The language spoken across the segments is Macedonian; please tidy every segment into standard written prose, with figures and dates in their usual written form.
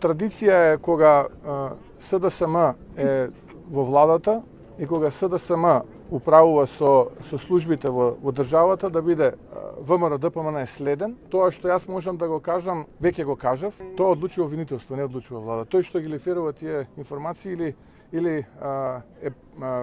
Традиција е кога СДСМ е во владата и кога СДСМ управува со службите во државата да биде ВМРО ДПМН е следен. Тоа што јас можам да го кажам, веќе го кажав, тоа одлучува обвинителство, не одлучува влада. Тој што ги лефирува тие информации или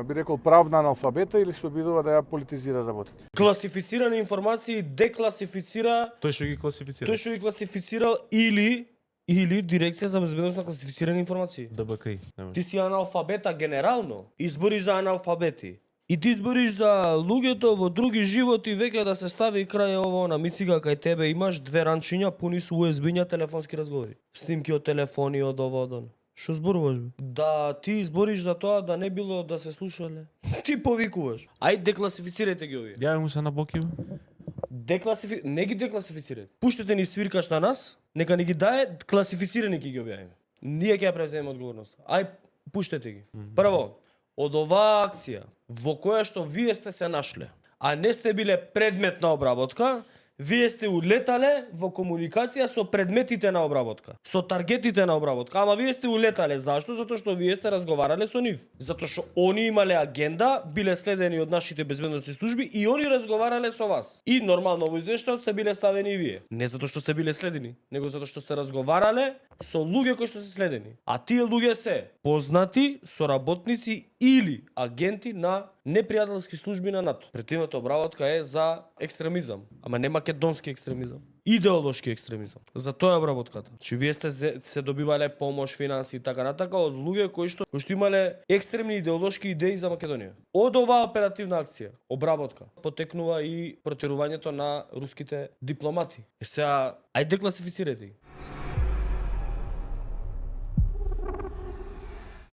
би рекол правна аналфабета или се обидува да ја политизира работата. Класифицирани информации декласифицира Тој што ги класифицира. тој што ги класифицирал или дирекција за безбедност на класифицирани информации. ДБКИ. Ти си аналфабета генерално, избориш за аналфабети. И ти избориш за луѓето во други животи веќе да се стави крај ово на мицига кај тебе имаш две ранчиња пуни со USB-ња телефонски разговори. Снимки од телефони од ово од оно. Што зборуваш бе? Да ти избориш за тоа да не било да се слушале. Ти повикуваш. Ај декласифицирајте ги овие. Јави му се на Боки. Не ги декласифицирајте. Пуштете ни свиркаш на нас, нека ни ги дае, класифицирани ќе ги објавиме. Ние ќе ја преземеме одговорноста. Ај пуштете ги. Прво, од оваа акција во која што вие сте се нашле, а не сте биле предмет на обработка, вие сте улетале во комуникација со предметите на обработка, со таргетите на обработка, ама вие сте улетале. Зашто? Затоа што вие сте разговарале со нив. Затоа што они имале агенда, биле следени од нашите безбедносни служби и они разговарале со вас. И нормално во извештајот сте биле ставени и вие. Не затоа што сте биле следени, него затоа што сте разговарале со луѓе кои што се следени. А тие луѓе се познати соработници или агенти на непријателски служби на НАТО. Претивната обработка е за екстремизам, ама не македонски екстремизам, идеолошки екстремизам. За тоа е обработката. Че вие сте се добивале помош, финанси и така натака од луѓе кои што имале екстремни идеолошки идеи за Македонија. Од оваа оперативна акција, обработка, потекнува и протирувањето на руските дипломати. Сега, ајде класифицирајте ги.